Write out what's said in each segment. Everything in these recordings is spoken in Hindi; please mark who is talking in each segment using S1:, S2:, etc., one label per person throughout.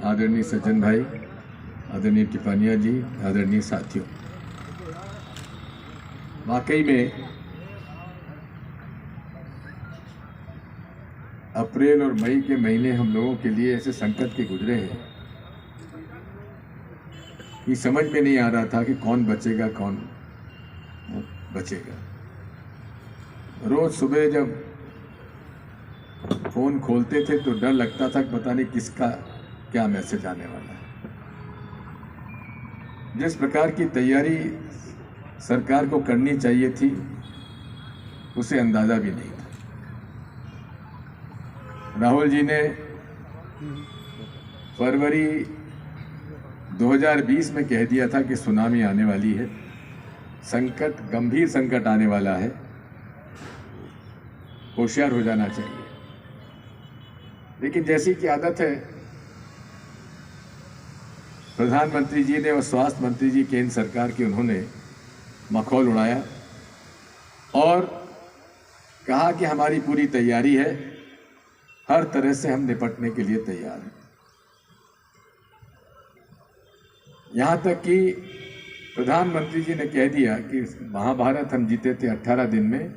S1: आदरणीय सज्जन भाई, आदरणीय टिपानिया जी, आदरणीय साथियों, वाकई में अप्रैल और मई के महीने हम लोगों के लिए ऐसे संकट के गुजरे हैं कि समझ में नहीं आ रहा था कि कौन बचेगा कौन बचेगा। रोज सुबह जब फोन खोलते थे तो डर लगता था कि पता नहीं किसका क्या मैसेज आने वाला है। जिस प्रकार की तैयारी सरकार को करनी चाहिए थी उसे अंदाजा भी नहीं था। राहुल जी ने फरवरी 2020 में कह दिया था कि सुनामी आने वाली है, संकट, गंभीर संकट आने वाला है, होशियार हो जाना चाहिए। लेकिन जैसी कि आदत है, प्रधानमंत्री जी ने और स्वास्थ्य मंत्री जी केंद्र सरकार के, उन्होंने मखौल उड़ाया और कहा कि हमारी पूरी तैयारी है, हर तरह से हम निपटने के लिए तैयार हैं। यहां तक कि प्रधानमंत्री जी ने कह दिया कि महाभारत हम जीते थे 18 दिन में,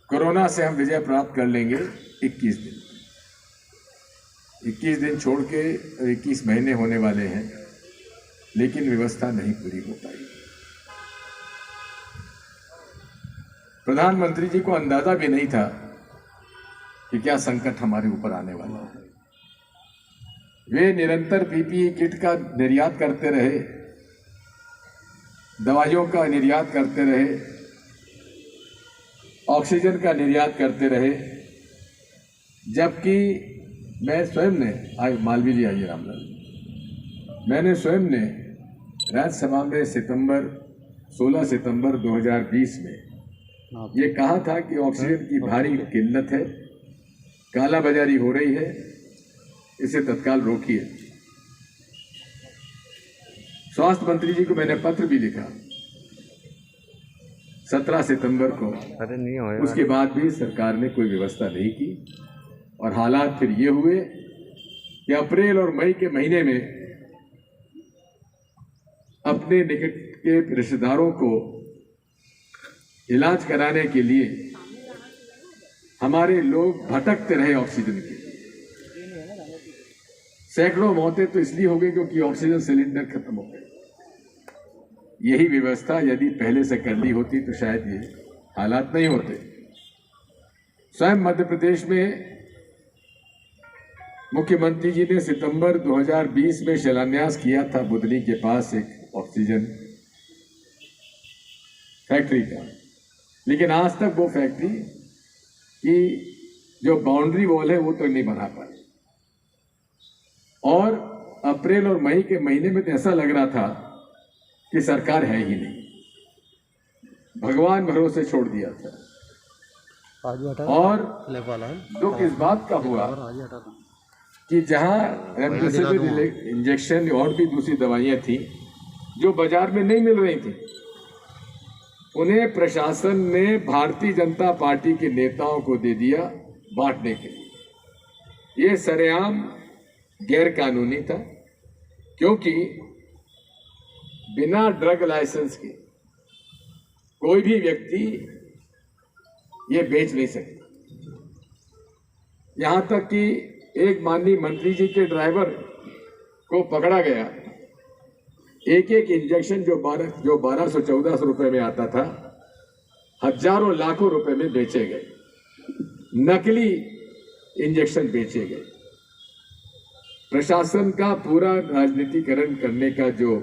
S1: कोरोना से हम विजय प्राप्त कर लेंगे 21 दिन। 21 दिन छोड़ के 21 महीने होने वाले हैं, लेकिन व्यवस्था नहीं पूरी हो पाई। प्रधानमंत्री जी को अंदाजा भी नहीं था कि क्या संकट हमारे ऊपर आने वाला है। वे निरंतर पीपीई किट का निर्यात करते रहे, दवाइयों का निर्यात करते रहे, ऑक्सीजन का निर्यात करते रहे, जबकि मैं स्वयं ने, मालवीय जी आइए रामलाल, मैंने स्वयं ने राज्यसभा में 16 सितंबर 2020 में ये कहा था कि ऑक्सीजन की भारी किल्लत है, कालाबाजारी हो रही है, इसे तत्काल रोकिए। स्वास्थ्य मंत्री जी को मैंने पत्र भी लिखा 17 सितंबर को। उसके बाद भी सरकार ने कोई व्यवस्था नहीं की और हालात फिर ये हुए कि अप्रैल और मई के महीने में अपने निकट के रिश्तेदारों को इलाज कराने के लिए हमारे लोग भटकते रहे ऑक्सीजन के। सैकड़ों मौतें तो इसलिए हो गई क्योंकि ऑक्सीजन सिलेंडर खत्म हो गए। यही व्यवस्था यदि पहले से कर ली होती तो शायद ये हालात नहीं होते। स्वयं मध्य प्रदेश में मुख्यमंत्री जी ने सितंबर 2020 में शिलान्यास किया था बुधनी के पास एक ऑक्सीजन फैक्ट्री का, लेकिन आज तक वो फैक्ट्री की जो बाउंड्री वॉल है वो तो नहीं बना पाए। और अप्रैल और मई के महीने में तो ऐसा लग रहा था कि सरकार है ही नहीं, भगवान भरोसे छोड़ दिया था। और दुख इस बात का हुआ कि जहां रेमडेसिविर इंजेक्शन और भी दूसरी दवाइयां थी जो बाजार में नहीं मिल रही थी, उन्हें प्रशासन ने भारतीय जनता पार्टी के नेताओं को दे दिया बांटने के लिए। ये सरेआम गैर कानूनी था, क्योंकि बिना ड्रग लाइसेंस के कोई भी व्यक्ति ये बेच नहीं सकता। यहां तक कि एक माननीय मंत्री जी के ड्राइवर को पकड़ा गया। एक एक इंजेक्शन जो 1200-1400 रुपए में आता था, हजारों लाखों रुपए में बेचे गए, नकली इंजेक्शन बेचे गए। प्रशासन का पूरा राजनीतिकरण करने का जो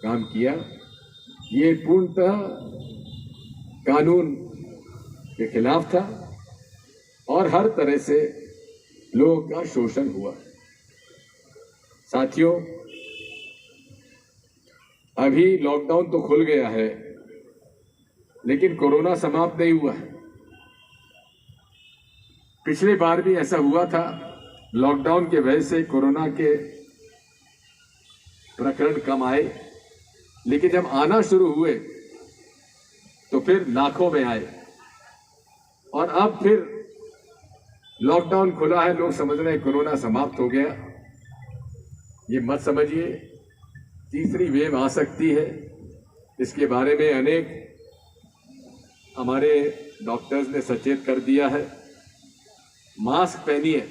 S1: काम किया, ये पूर्णतः कानून के खिलाफ था और हर तरह से लोगों का शोषण हुआ। साथियों, अभी लॉकडाउन तो खुल गया है, लेकिन कोरोना समाप्त नहीं हुआ है। पिछली बार भी ऐसा हुआ था, लॉकडाउन के वजह से कोरोना के प्रकरण कम आए, लेकिन जब आना शुरू हुए तो फिर लाखों में आए। और अब फिर लॉकडाउन खुला है, लोग समझ रहे हैं कोरोना समाप्त हो गया, ये मत समझिए तीसरी वेव आ सकती है। इसके बारे में अनेक हमारे डॉक्टर्स ने सचेत कर दिया है। मास्क पहनिए,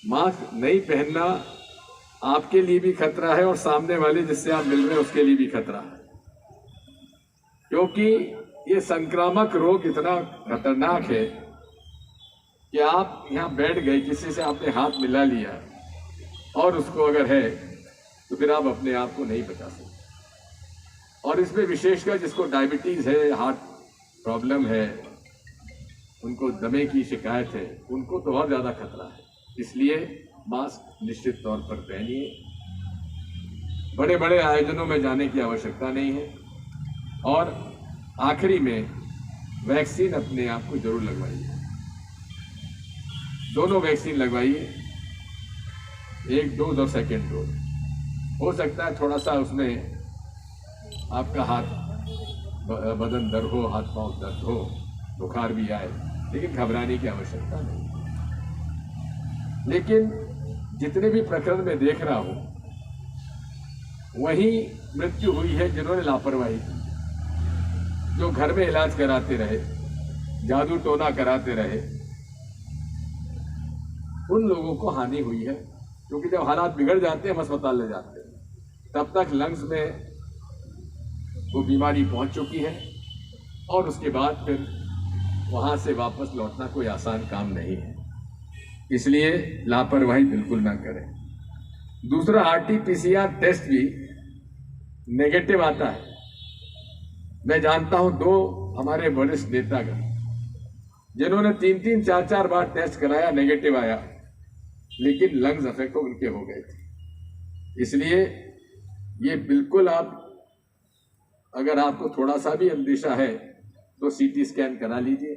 S1: मास्क नहीं पहनना आपके लिए भी खतरा है और सामने वाले जिससे आप मिल रहे हैं उसके लिए भी खतरा है, क्योंकि ये संक्रामक रोग इतना खतरनाक है कि आप यहाँ बैठ गए, किसी से आपने हाथ मिला लिया और उसको अगर है तो फिर आप अपने आप को नहीं बचा सकते। और इसमें विशेषकर जिसको डायबिटीज़ है, हार्ट प्रॉब्लम है, उनको दमे की शिकायत है, उनको तो और ज़्यादा खतरा है। इसलिए मास्क निश्चित तौर पर पहनिए। बड़े बड़े आयोजनों में जाने की आवश्यकता नहीं है। और आखिरी में वैक्सीन अपने आप को जरूर लगवाइए, दोनों वैक्सीन लगवाइए, 1 डोज और 2nd डोज। हो सकता है थोड़ा सा उसमें आपका हाथ बदन दर्द हो, हाथ पांव दर्द हो, बुखार भी आए, लेकिन घबराने की आवश्यकता नहीं। लेकिन जितने भी प्रकरण में देख रहा हूं वही मृत्यु हुई है जिन्होंने लापरवाही की, जो घर में इलाज कराते रहे, जादू टोना कराते रहे, उन लोगों को हानि हुई है। क्योंकि जब हालात बिगड़ जाते हैं हम अस्पताल ले जाते हैं, तब तक लंग्स में वो बीमारी पहुंच चुकी है और उसके बाद फिर वहां से वापस लौटना कोई आसान काम नहीं है। इसलिए लापरवाही बिल्कुल ना करें। दूसरा, RT-PCR टेस्ट भी नेगेटिव आता है। मैं जानता हूं 2 हमारे वरिष्ठ नेतागण जिन्होंने 3-3, 4-4 बार टेस्ट कराया, नेगेटिव आया, लेकिन लंग्स अफेक्ट उनके हो गए थे। इसलिए ये बिल्कुल आप, अगर आपको थोड़ा सा भी अंदेशा है तो CT स्कैन करा लीजिए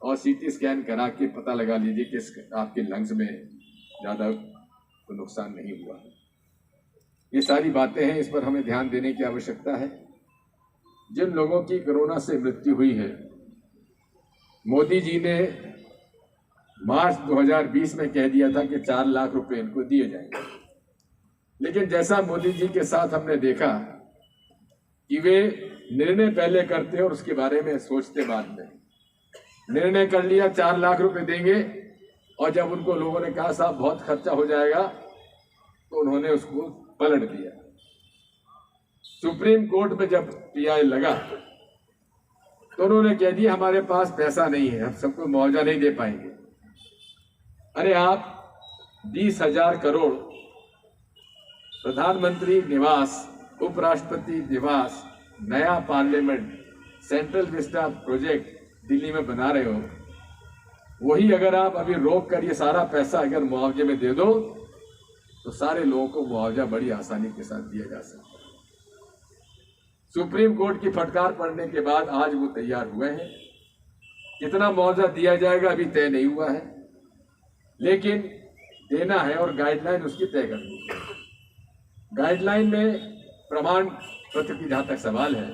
S1: और CT स्कैन करा के पता लगा लीजिए कि आपके लंग्स में ज़्यादा तो नुकसान नहीं हुआ। ये सारी बातें हैं, इस पर हमें ध्यान देने की आवश्यकता है। जिन लोगों की कोरोना से मृत्यु हुई है, मोदी जी ने मार्च 2020 में कह दिया था कि 4 लाख रुपए इनको दिए जाएंगे, लेकिन जैसा मोदी जी के साथ हमने देखा कि वे निर्णय पहले करते और उसके बारे में सोचते बाद में। निर्णय कर लिया 4 लाख रुपए देंगे और जब उनको लोगों ने कहा साहब बहुत खर्चा हो जाएगा तो उन्होंने उसको पलट दिया। सुप्रीम कोर्ट में जब PI लगा तो उन्होंने कह दिया हमारे पास पैसा नहीं है, हम सबको मुआवजा नहीं दे पाएंगे। अरे आप 20,000 करोड़ प्रधानमंत्री निवास, उपराष्ट्रपति निवास, नया parliament, central Vista project Delhi में बना रहे हो, वही अगर आप अभी रोक कर ये सारा पैसा अगर मुआवजे में दे दो तो सारे लोगों को मुआवजा बड़ी आसानी के साथ दिया जा सकता है। सुप्रीम कोर्ट की फटकार पड़ने के बाद आज वो तैयार हुए हैं। कितना मुआवजा दिया जाएगा अभी तय नहीं हुआ है, लेकिन देना है और गाइडलाइन उसकी तय करनी है। गाइडलाइन में प्रमाण पत्र की जहाँ तक सवाल है,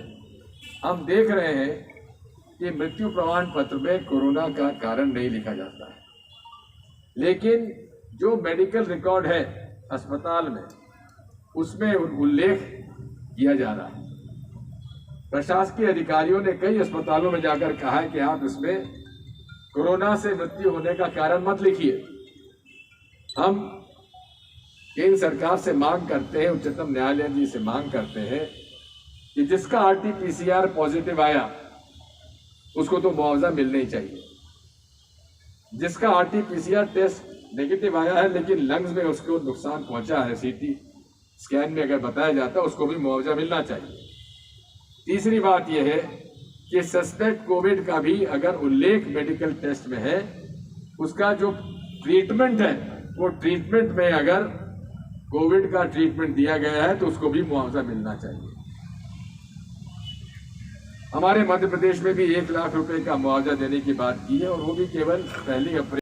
S1: हम देख रहे हैं कि मृत्यु प्रमाण पत्र में कोरोना का कारण नहीं लिखा जाता है, लेकिन जो मेडिकल रिकॉर्ड है अस्पताल में उसमें उल्लेख किया जा रहा है। प्रशासकीय अधिकारियों ने कई अस्पतालों में जाकर कहा है कि आप इसमें कोरोना से मृत्यु होने का कारण मत लिखिए। हम केंद्र सरकार से मांग करते हैं, उच्चतम न्यायालय जी से मांग करते हैं कि जिसका RT-PCR पॉजिटिव आया उसको तो मुआवजा मिलना ही चाहिए। जिसका RT-PCR टेस्ट नेगेटिव आया है लेकिन लंग्स में उसको नुकसान पहुंचा है, CT स्कैन में अगर बताया जाता है, उसको भी मुआवजा मिलना चाहिए। तीसरी बात यह है कि सस्पेक्ट कोविड का भी अगर उल्लेख मेडिकल टेस्ट में है, उसका जो ट्रीटमेंट है वो ट्रीटमेंट में अगर कोविड का ट्रीटमेंट दिया गया है तो उसको भी मुआवजा मिलना चाहिए। हमारे मध्य प्रदेश में भी 1 लाख रुपए का मुआवजा देने की बात की है और वो भी केवल 1 अप्रैल